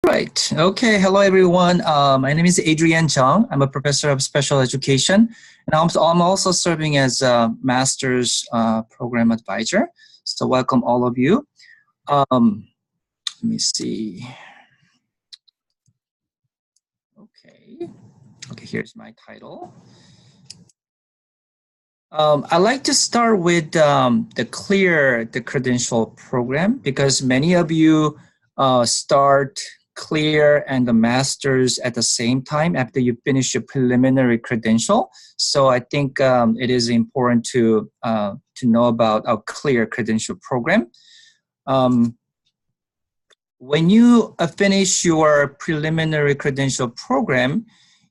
Right. Okay. Hello, everyone. My name is Adrian Jung. I'm a professor of special education, and I'm also serving as a master's program advisor. So welcome all of you. Let me see. Okay. Okay, here's my title. I'd like to start with the credential program because many of you start clear and the master's at the same time after you finish your preliminary credential. So I think it is important to know about our clear credential program. When you finish your preliminary credential program,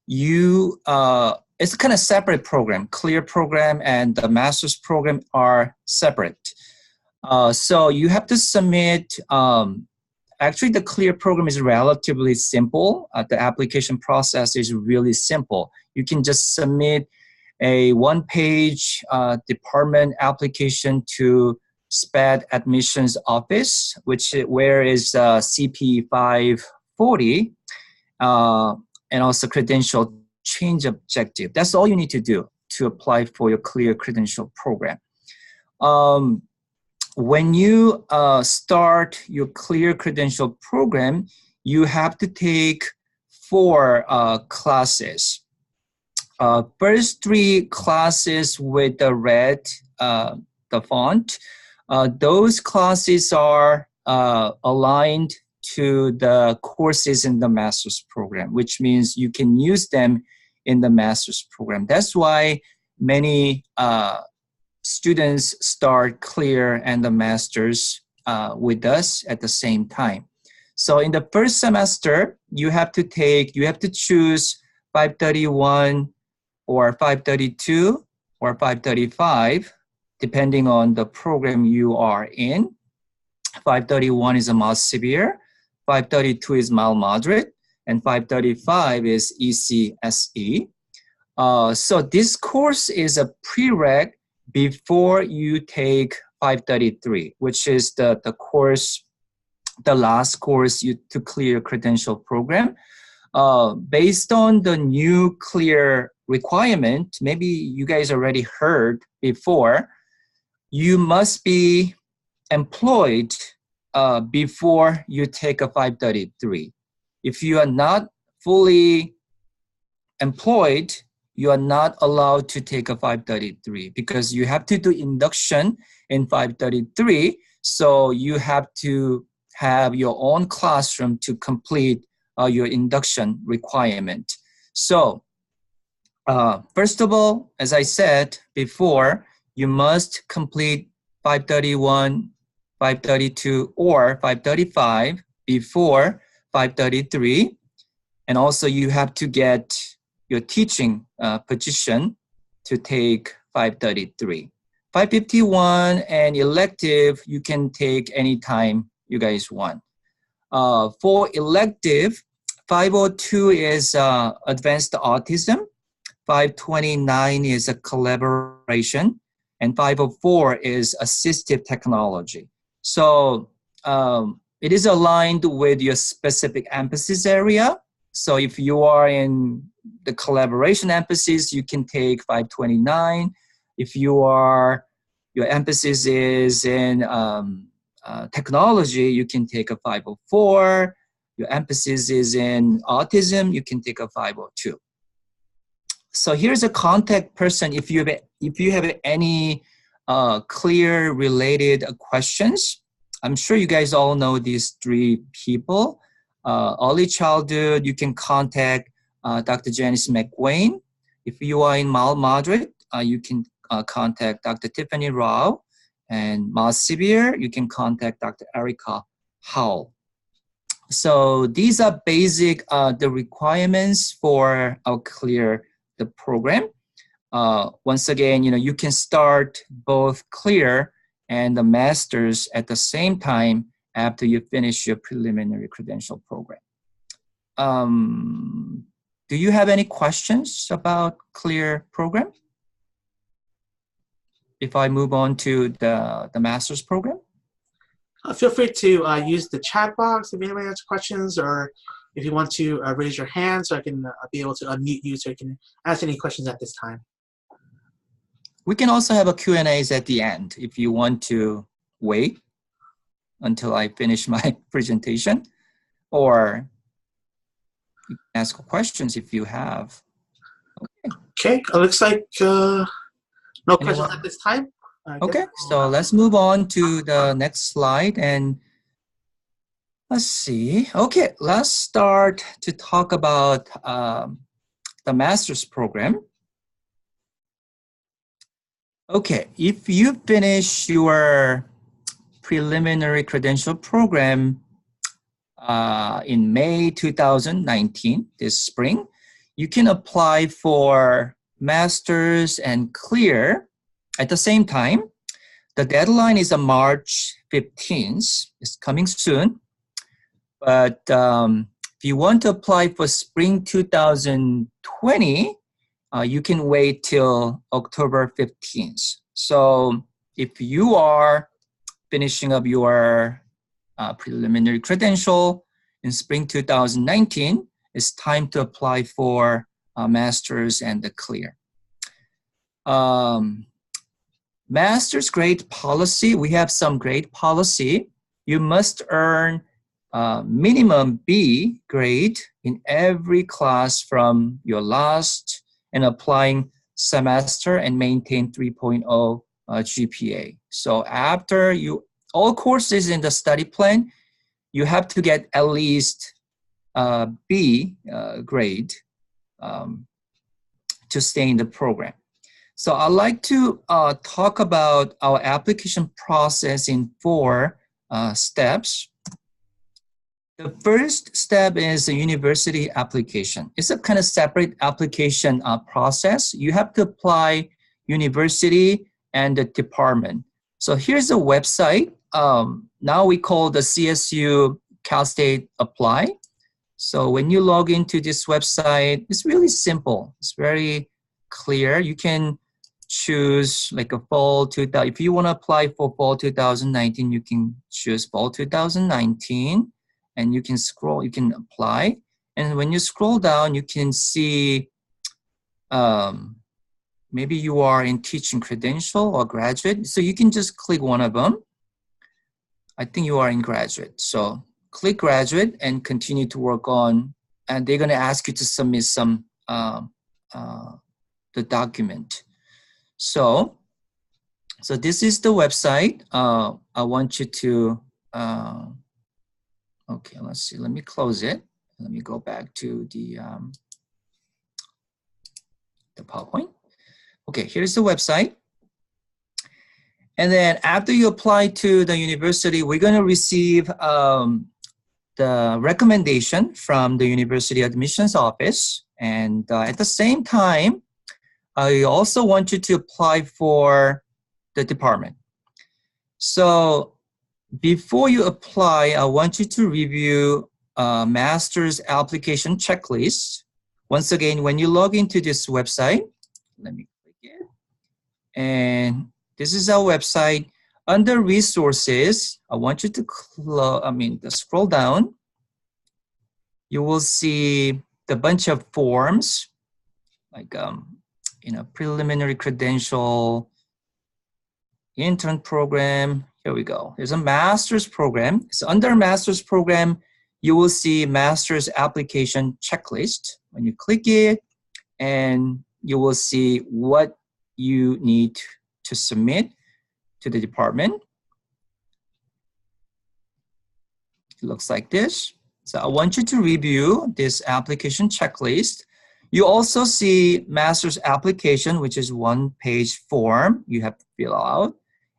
you it's kind of separate program. Clear program and the master's program are separate. So you have to submit. Actually, the clear program is relatively simple. The application process is really simple. You can just submit a one-page department application to SPED admissions office, where is CP 540, and also credential change objective. That's all you need to do to apply for your clear credential program. When you start your clear credential program, you have to take 4 classes. First 3 classes with the red, the font, those classes are aligned to the courses in the master's program, which means you can use them in the master's program. That's why many students start clear and the master's with us at the same time. So in the first semester, you have to choose 531 or 532 or 535, depending on the program you are in. 531 is a mild severe, 532 is mild moderate, and 535 is ECSE. So this course is a prereq before you take 533, which is the last course to clear credential program. Based on the new clear requirement, maybe you guys already heard before, you must be employed before you take a 533. If you are not fully employed, you are not allowed to take a 533 because you have to do induction in 533. So you have to have your own classroom to complete your induction requirement. So first of all, as I said before, you must complete 531, 532, or 535 before 533. And also you have to get your teaching position to take 533. 551 and elective, you can take anytime you guys want. For elective, 502 is advanced autism, 529 is a collaboration, and 504 is assistive technology. So it is aligned with your specific emphasis area. So if you are in the collaboration emphasis, you can take 529. If your emphasis is in technology, you can take a 504. Your emphasis is in autism, you can take a 502. So here's a contact person if you have any clear related questions. I'm sure you guys all know these 3 people. Early childhood, you can contact Dr. Janice McWayne. If you are in mild moderate, you can contact Dr. Tiffany Rao. And mild severe, you can contact Dr. Erica Howell. So these are basic the requirements for our clear the program. Once again, you can start both clear and the master's at the same time after you finish your preliminary credential program. Do you have any questions about clear program? If I move on to the master's program? Feel free to use the chat box if anybody has questions, or if you want to raise your hand so I can be able to unmute you so you can ask any questions at this time. We can also have a Q&As at the end if you want to wait until I finish my presentation, or you can ask questions if you have. Okay, it looks like no questions at this time. Okay, so let's move on to the next slide and let's see. Okay, let's start to talk about the master's program. Okay, if you finish your preliminary credential program in May 2019, this spring, you can apply for master's and clear at the same time. The deadline is on March 15th. It's coming soon. But if you want to apply for spring 2020, you can wait till October 15th. So if you are finishing up your preliminary credential in spring 2019, it's time to apply for a master's and the clear. Master's grade policy, we have some grade policy. You must earn minimum B grade in every class from your last and applying semester and maintain 3.0 GPA. So after all courses in the study plan, you have to get at least B grade to stay in the program. So I'd like to talk about our application process in 4 steps. The first step is a university application. It's a kind of separate application process. You have to apply university and the department. So here's a website. Now we call the CSU Cal State Apply. So when you log into this website, it's really simple. It's very clear. You can choose like a fall 2000. If you want to apply for fall 2019, you can choose fall 2019 and you can scroll, you can apply. And when you scroll down, you can see maybe you are in teaching credential or graduate. So you can just click one of them. I think you are in graduate. So click graduate and continue to work on, and they're going to ask you to submit some the document. So this is the website. I want you to, okay, let's see, let me close it. Let me go back to the PowerPoint. Okay, here's the website. And then after you apply to the university, we're gonna receive the recommendation from the university admissions office. And at the same time, I also want you to apply for the department. So before you apply, I want you to review a master's application checklist. Once again, when you log into this website, let me click it. And this is our website. Under resources, I want you to scroll down. You will see the bunch of forms, like preliminary credential, intern program. Here we go. There's a master's program. So under master's program, you will see master's application checklist. When you click it, and you will see what you need to submit to the department. It looks like this. So I want you to review this application checklist. You also see master's application, which is 1-page form you have to fill out,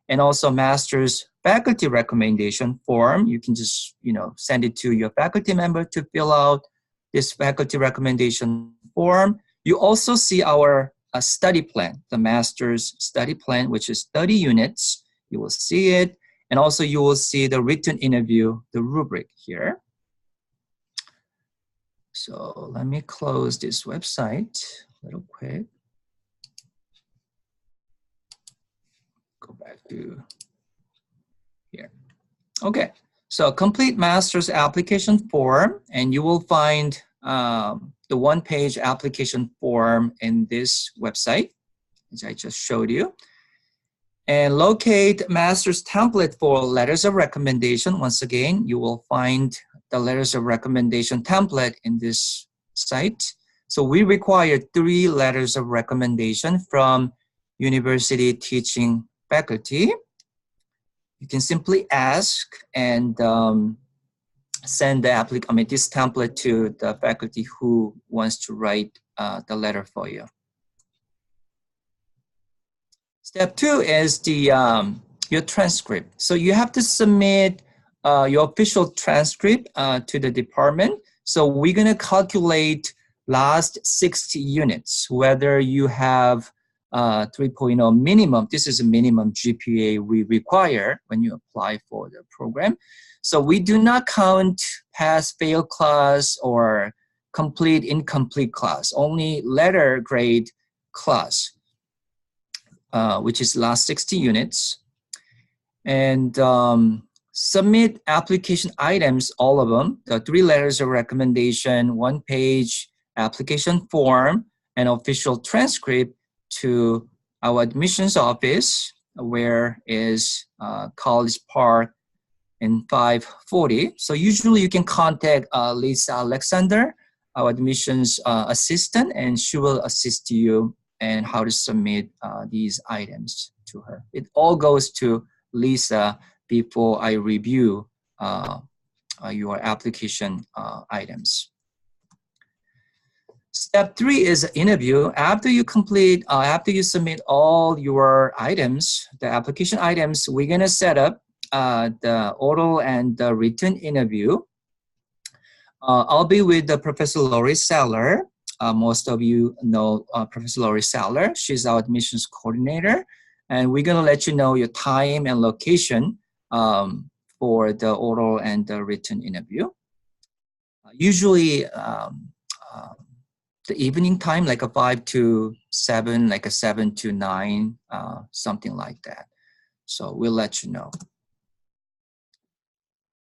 and also master's faculty recommendation form. You can just send it to your faculty member to fill out this faculty recommendation form. You also see our study plan, the master's study plan, which is 30 units. You will see it. And also you will see the written interview, the rubric here. So let me close this website a little quick. Go back to here. Okay, so complete master's application form, and you will find the one-page application form in this website, as I just showed you. And locate master's template for letters of recommendation. Once again, you will find the letters of recommendation template in this site. So we require 3 letters of recommendation from university teaching faculty. You can simply ask and send the this template to the faculty who wants to write the letter for you. Step 2 is the your transcript. So you have to submit your official transcript to the department. So we're gonna calculate last 60 units, whether you have 3.0 minimum. This is a minimum GPA we require when you apply for the program. So we do not count pass, fail class or complete, incomplete class, only letter grade class. Which is last 60 units, and submit application items, all of them, the 3 letters of recommendation, 1-page application form, and official transcript to our admissions office, where is College Park in 540. So usually you can contact Lisa Alexander, our admissions assistant, and she will assist you and how to submit these items to her. It all goes to Lisa before I review your application items. Step 3 is interview. After you complete, after you submit all your items, the application items, we're gonna set up the oral and the written interview. I'll be with the Professor Lori Seller. Most of you know Professor Lori Seller. She's our admissions coordinator. And we're gonna let you know your time and location for the oral and the written interview. Usually the evening time, like a 5 to 7, like a 7 to 9, something like that. So we'll let you know.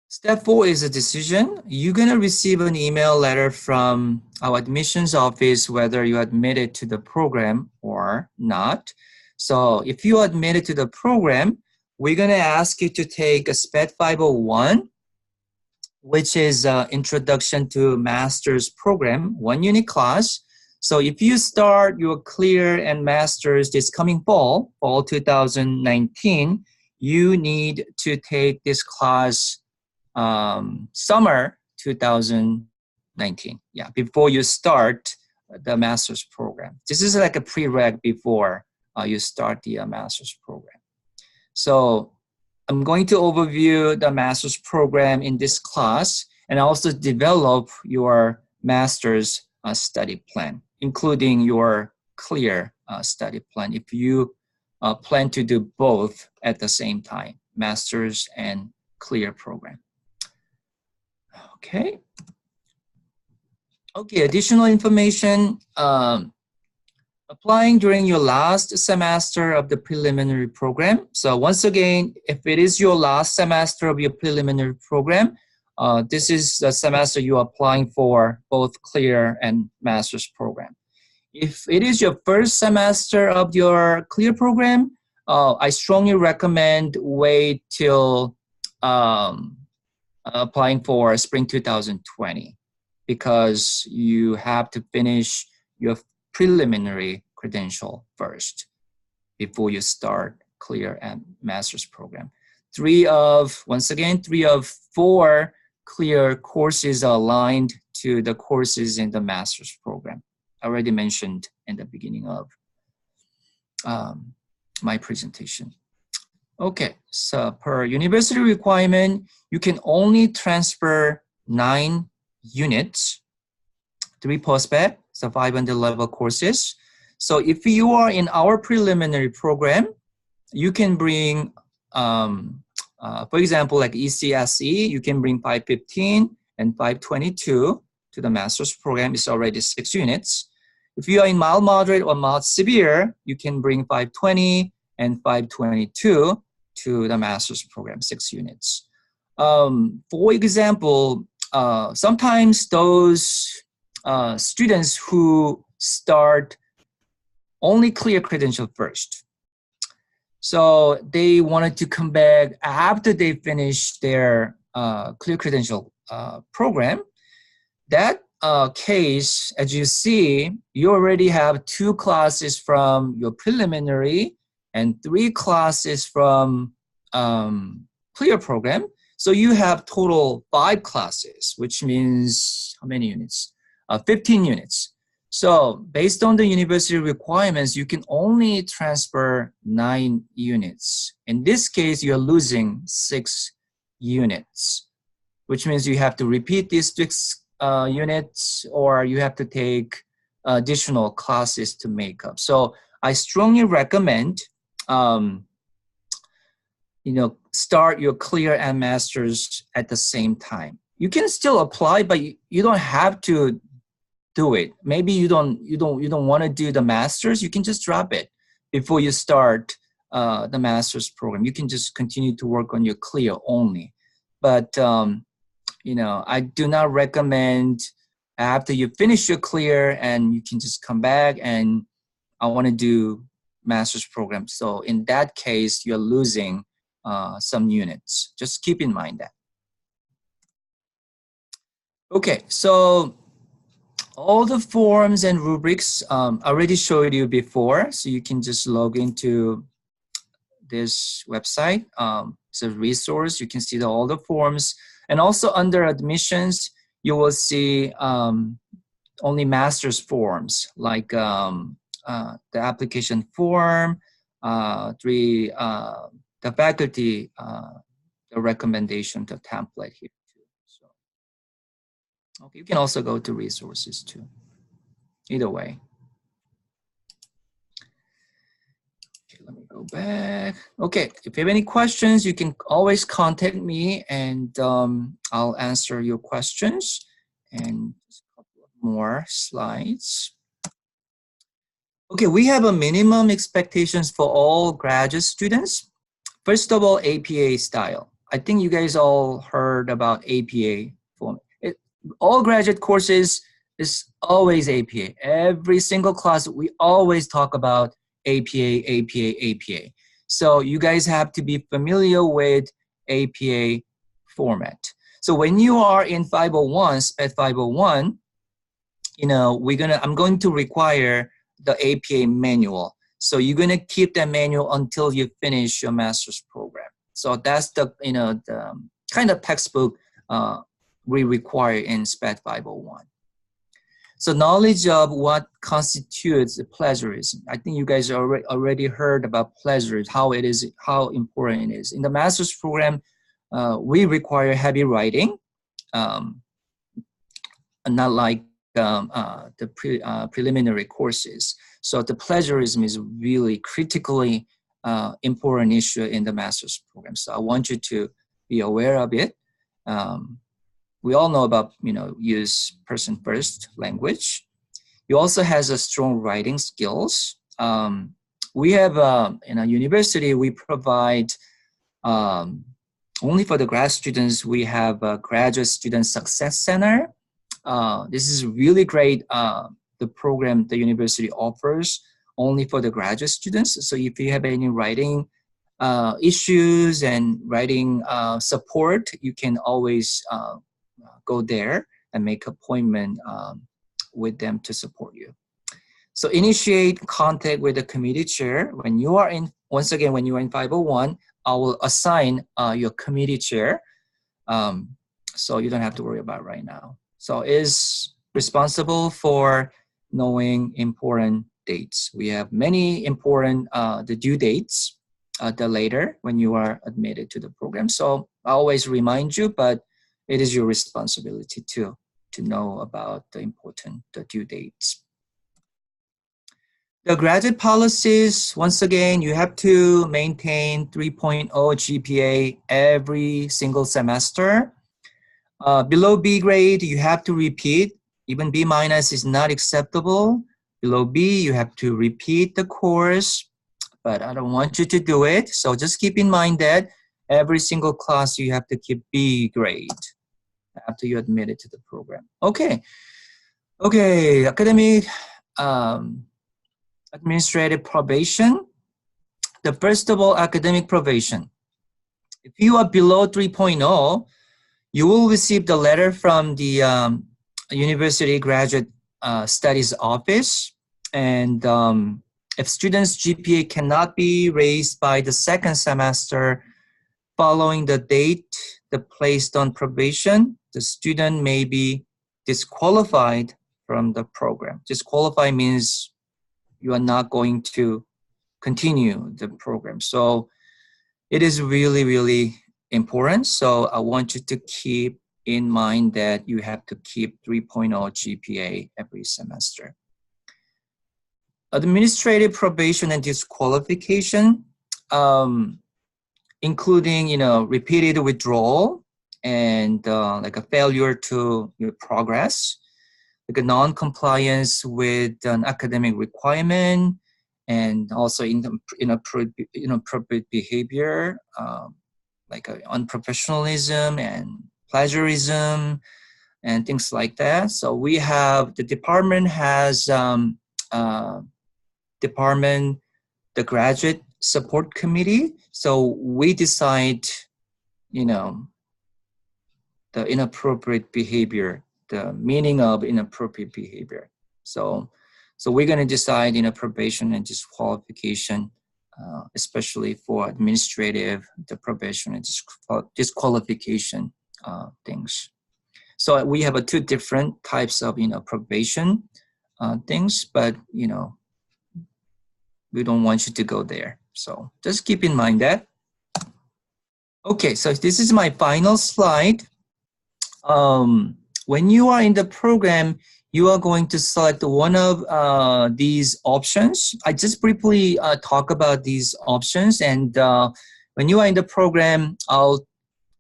Step 4 is a decision. You're gonna receive an email letter from our admissions office whether you admitted to the program or not. So if you admitted to the program, we're gonna ask you to take a SPED 501, which is Introduction to Master's Program, 1-unit class. So if you start your Clear and Master's this coming fall 2019, you need to take this class summer 2019, yeah, before you start the master's program. This is like a prereq before you start the master's program. So I'm going to overview the master's program in this class and also develop your master's study plan, including your Clear study plan if you plan to do both at the same time, master's and Clear program. Okay. Okay, additional information. Applying during your last semester of the preliminary program. So once again, if it is your last semester of your preliminary program, this is the semester you're applying for both Clear and Master's program. If it is your first semester of your Clear program, I strongly recommend wait till applying for spring 2020 because you have to finish your preliminary credential first before you start Clear and Master's program. 3 of 4 Clear courses are aligned to the courses in the Master's program. I already mentioned in the beginning of my presentation. Okay, so per university requirement, you can only transfer 9 units, 3 post-bac, so 500 level courses. So if you are in our preliminary program, you can bring, for example, like ECSE, you can bring 515 and 522 to the master's program. It's already 6 units. If you are in mild, moderate, or mild severe, you can bring 520 and 522 to the master's program, 6 units. For example, sometimes those students who start only clear credential first. So they wanted to come back after they finish their clear credential program. That case, as you see, you already have 2 classes from your preliminary and 3 classes from clear program. So you have total 5 classes, which means how many units? 15 units. So based on the university requirements, you can only transfer 9 units. In this case, you're losing 6 units, which means you have to repeat these 6 units, or you have to take additional classes to make up. So I strongly recommend start your clear and masters at the same time. You can still apply, but you don't have to do it. Maybe you don't want to do the masters. You can just drop it before you start the master's program. You can just continue to work on your clear only. But I do not recommend after you finish your clear and you can just come back and I want to do master's program. So in that case, you're losing some units. Just keep in mind that. Okay, so all the forms and rubrics I already showed you before, so you can just log into this website. It's a resource. You can see all the forms. And also under admissions, you will see only master's forms, like the application form, the faculty, the recommendation, the template here too. So, okay, you can also go to resources too. Either way. Okay, let me go back. Okay, if you have any questions, you can always contact me and I'll answer your questions. And just a couple of more slides. Okay, we have a minimum expectations for all graduate students. First of all, APA style. I think you guys all heard about APA form. All graduate courses is always APA. Every single class, we always talk about APA, APA, APA. So you guys have to be familiar with APA format. So when you are in 501, SPED 501, I'm going to require the APA manual. So you're going to keep that manual until you finish your master's program. So that's the kind of textbook we require in SPED 501. So knowledge of what constitutes plagiarism. I think you guys already heard about plagiarism, how important it is. In the master's program, we require heavy writing, not like the preliminary courses. So the plagiarism is really critically important issue in the master's program. So I want you to be aware of it. We all know about, use person first language. You also has a strong writing skills. We have, in a university, we provide, only for the grad students, we have a graduate student success center. This is really great, the program the university offers only for the graduate students. So if you have any writing issues and writing support, you can always go there and make appointment with them to support you. So initiate contact with the committee chair. When you are in, once again, when you are in 501, I will assign your committee chair. So you don't have to worry about right now. So is responsible for knowing important dates. We have many important the due dates the later when you are admitted to the program. So I always remind you, but it is your responsibility to know about the due dates. The graduate policies, once again, you have to maintain 3.0 GPA every single semester. Below B grade, you have to repeat. Even B- is not acceptable. Below B, you have to repeat the course, but I don't want you to do it. So just keep in mind that Every single class you have to keep B grade after you admit it to the program. Okay. Okay, academic administrative probation. The first of all, academic probation. If you are below 3.0, you will receive the letter from the University Graduate Studies Office. And if students' GPA cannot be raised by the second semester following the date they placed on probation, the student may be disqualified from the program. Disqualify means you are not going to continue the program. So it is really, really important. So I want you to keep in mind that you have to keep 3.0 GPA every semester. Administrative probation and disqualification, including, repeated withdrawal and like a failure to progress, like a non-compliance with an academic requirement, and also inappropriate behavior, like unprofessionalism and plagiarism and things like that. So we have, the department has the graduate support committee. So we decide, the inappropriate behavior, the meaning of inappropriate behavior. So we're going to decide probation and disqualification, especially for administrative, the probation and disqualification things. So we have two different types of probation things, but we don't want you to go there. So just keep in mind that. Okay, so this is my final slide. When you are in the program, you are going to select one of these options. I just briefly talk about these options, and when you are in the program, I'll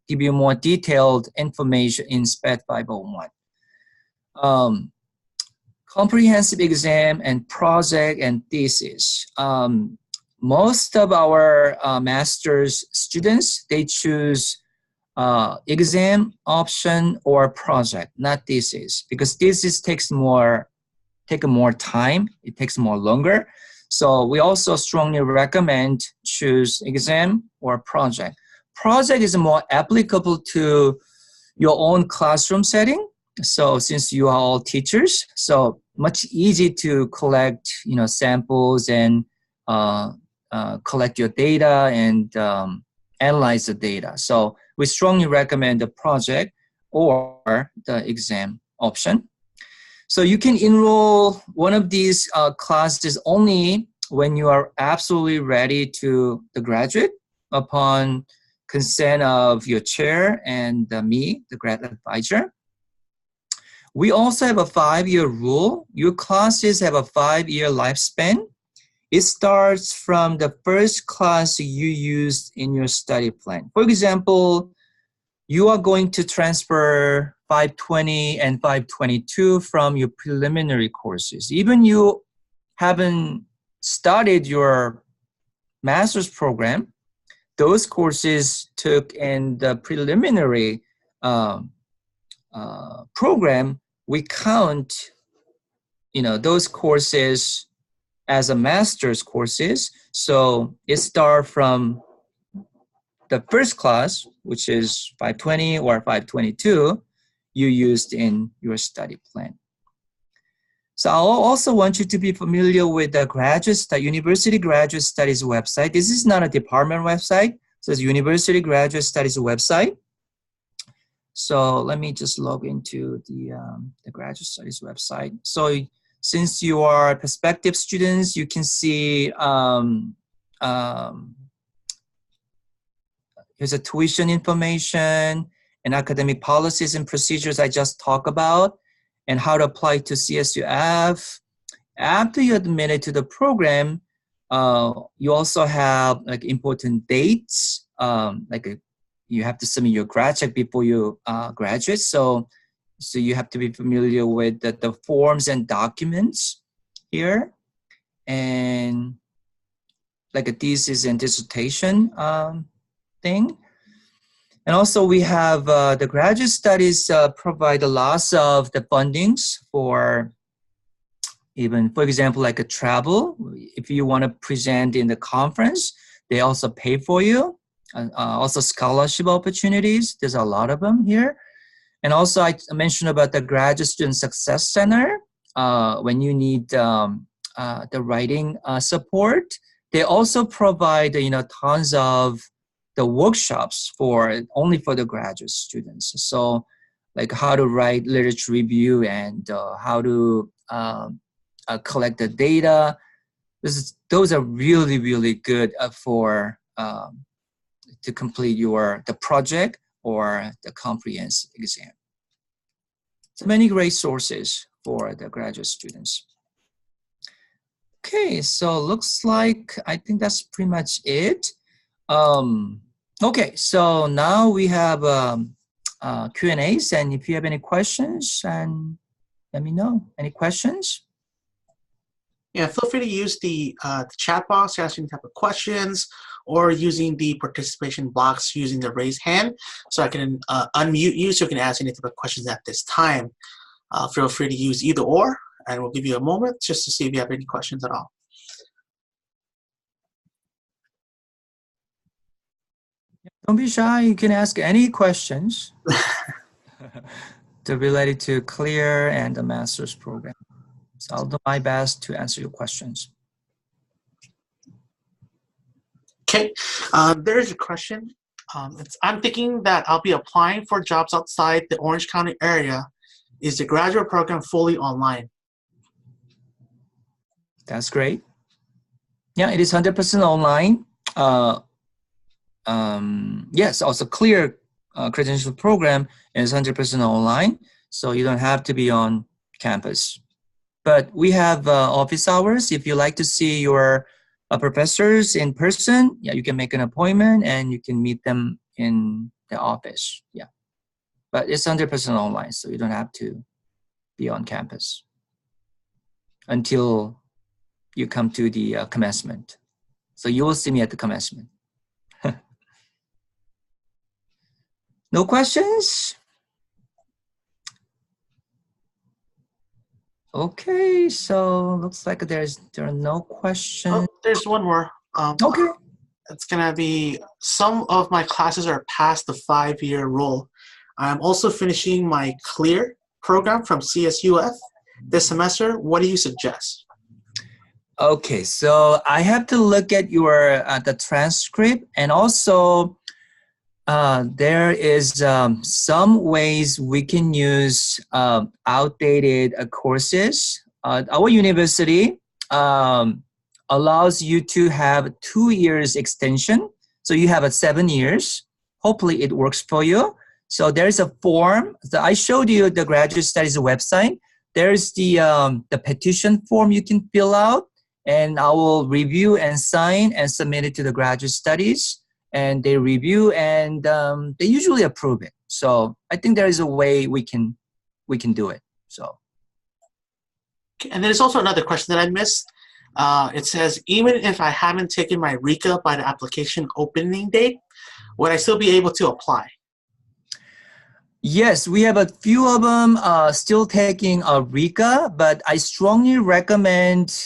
give you more detailed information in SPED 501. Comprehensive exam and project and thesis. Most of our master's students, they choose exam option or project, not thesis, because thesis takes more time. It takes more longer. So we also strongly recommend choose exam or project. Project is more applicable to your own classroom setting. So since you are all teachers, so much easy to collect, samples and collect your data and analyze the data. So we strongly recommend the project or the exam option. So you can enroll one of these classes only when you are absolutely ready to the graduate upon consent of your chair and me, the grad advisor. We also have a 5-year rule. Your classes have a 5-year lifespan. It starts from the first class you used in your study plan. For example, you are going to transfer 520 and 522 from your preliminary courses. Even you haven't started your master's program, those courses took in the preliminary program, we count, those courses as a master's courses. So it starts from the first class, which is 520 or 522, you used in your study plan. So I also want you to be familiar with the University Graduate Studies website. This is not a department website. So it's University Graduate Studies website. So let me just log into the Graduate Studies website. So since you are prospective students, you can see here's a tuition information and academic policies and procedures I just talked about, and how to apply to CSUF. After you're admitted to the program, you also have like important dates, you have to submit your grad check before you graduate. So you have to be familiar with the forms and documents here, and like a thesis and dissertation thing. And also we have the graduate studies provide lots of the fundings for even, for example, like a travel. If you want to present in the conference, they also pay for you. Also scholarship opportunities. There's a lot of them here. And also I mentioned about the Graduate Student Success Center. When you need the writing support, they also provide, tons of the workshops only for the graduate students. So like how to write literature review and how to collect the data. Those are really, really good for to complete the project or the comprehensive exam. So many great sources for the graduate students. Okay, so looks like I think that's pretty much it. Okay, so now we have Q&As, and if you have any questions, and let me know. Any questions? Yeah, feel free to use the chat box to ask any type of questions, or using the participation box using the raise hand, so I can unmute you so you can ask any type of questions at this time. Feel free to use either or, and we'll give you a moment just to see if you have any questions at all. Don't be shy. You can ask any questions related to CLEAR and the master's program. So I'll do my best to answer your questions. Okay, there's a question. I'm thinking that I'll be applying for jobs outside the Orange County area. Is the graduate program fully online? That's great. Yeah, it is 100% online. Yes, also CLEAR credential program is 100% online, so you don't have to be on campus. But we have office hours. If you like to see your professors in person, yeah, you can make an appointment and you can meet them in the office. Yeah, but it's 100% online, so you don't have to be on campus until you come to the commencement. So you will see me at the commencement. No questions? Okay, so looks like there are no questions. Oh, there's one more. Okay. It's gonna be, some of my classes are past the 5-year rule. I'm also finishing my CLEAR program from CSUF this semester. What do you suggest? Okay, so I have to look at your the transcript, and also there is some ways we can use outdated courses. Our university allows you to have 2 years extension. So you have 7 years. Hopefully it works for you. So there's a form. So I showed you the graduate studies website. There's the petition form you can fill out, and I will review and sign and submit it to the graduate studies. And they review and they usually approve it. So I think there is a way we can do it. So. And there's also another question that I missed. It says, even if I haven't taken my RECA by the application opening date, would I still be able to apply? Yes, we have a few of them still taking a RECA, but I strongly recommend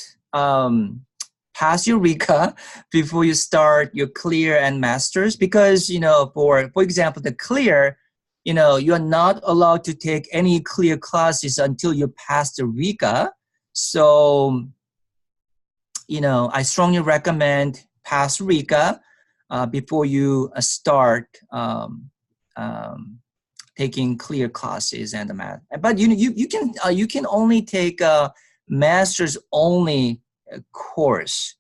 pass your RECA before you start your CLEAR and masters, because for example the CLEAR, you are not allowed to take any CLEAR classes until you pass the RECA. So I strongly recommend pass RECA before you start taking CLEAR classes and the math. But you can only take a masters only course.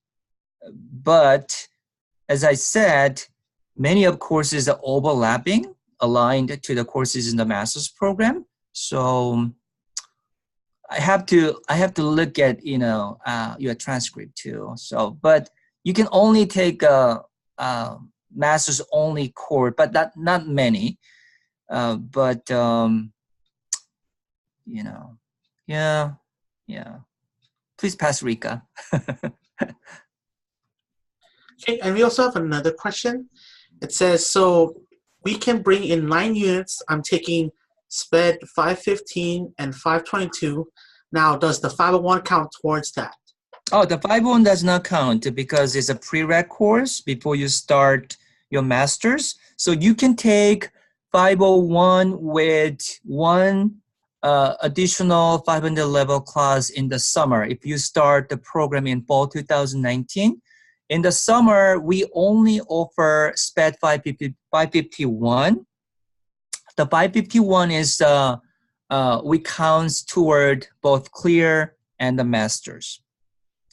But as I said, many of courses are overlapping, aligned to the courses in the master's program. So I have to look at your transcript too. So, but you can only take a master's only course, but not many. But yeah. Please pass RECA. Okay, and we also have another question. It says, so We can bring in 9 units. I'm taking SPED 515 and 522. Now, does the 501 count towards that? Oh, the 501 does not count because it's a prereq course before you start your master's. So you can take 501 with one additional 500 level class in the summer if you start the program in fall 2019. In the summer, we only offer SPED 551. The 551 is we count toward both clear and the master's.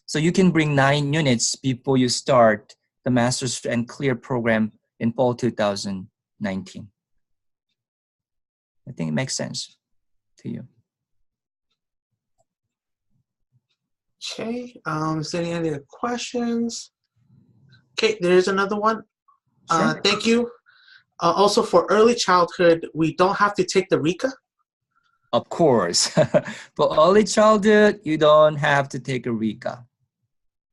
So you can bring 9 units before you start the master's and clear program in fall 2019. I think it makes sense to you. Okay, is there any other questions? Okay, there's another one. Sure. Thank you. Also, for early childhood, we don't have to take the RECA? Of course. For early childhood, you don't have to take a RECA.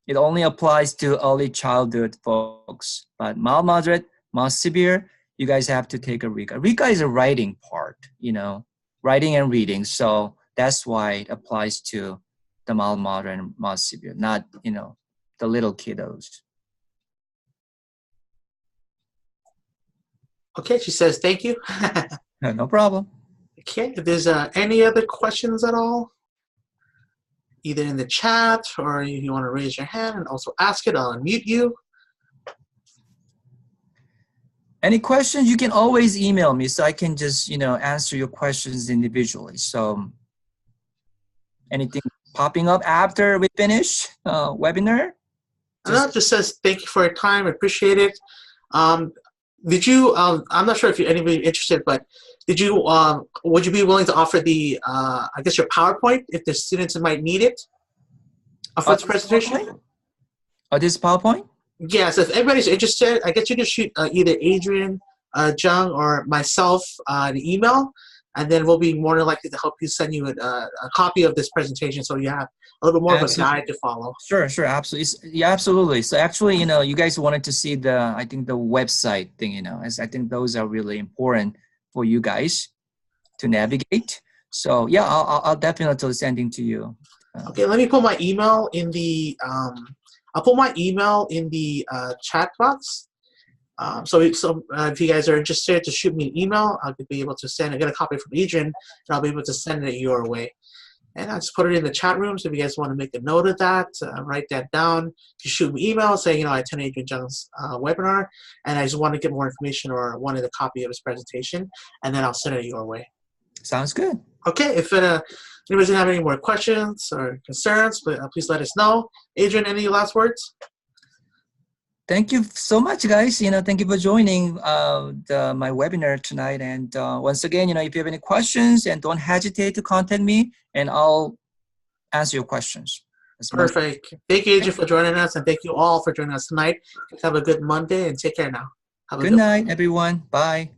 It only applies to early childhood folks. But mild, moderate, mild, severe, you guys have to take a RECA. RECA is a writing part, you know, writing and reading. So that's why it applies to the mild, moderate, and mild, severe, not, you know, the little kiddos. Okay, she says thank you. No problem. Okay, if there's any other questions at all, either in the chat or if you want to raise your hand and also ask it, I'll unmute you. Any questions, you can always email me so I can just, you know, answer your questions individually. So anything popping up after we finish webinar? That just says thank you for your time. I appreciate it. Did you? I'm not sure if anybody interested, but did you? Would you be willing to offer the? I guess your PowerPoint if the students might need it for this presentation. PowerPoint? Oh, this PowerPoint? Yes. If everybody's interested, I guess you can shoot either Adrian Jung or myself an email, and then we'll be more than likely to help you send you a copy of this presentation so you have a little bit more of a guide to follow. Sure, absolutely. Yeah, absolutely. So actually, you know, you guys wanted to see the, I think the website thing, you know, as I think those are really important for you guys to navigate. So yeah, I'll definitely send it to you. Okay, let me put my email in the, I'll put my email in the chat box. So if you guys are interested to shoot me an email, I'll be able to I get a copy from Adrian, and I'll be able to send it your way. And I'll just put it in the chat room, so if you guys want to make a note of that, write that down. You shoot me an email saying, you know, I attended Adrian Jung's webinar, and I just want to get more information or wanted a copy of his presentation, and then I'll send it your way. Sounds good. Okay, if anybody's going to have any more questions or concerns, please let us know. Adrian, any last words? Thank you so much, guys. You know, thank you for joining my webinar tonight. And once again, you know, if you have any questions, and don't hesitate to contact me, and I'll answer your questions. Perfect. Thank you, Adrian, for joining us, and thank you all for joining us tonight. Have a good Monday, and take care now. Good night, everyone. Bye.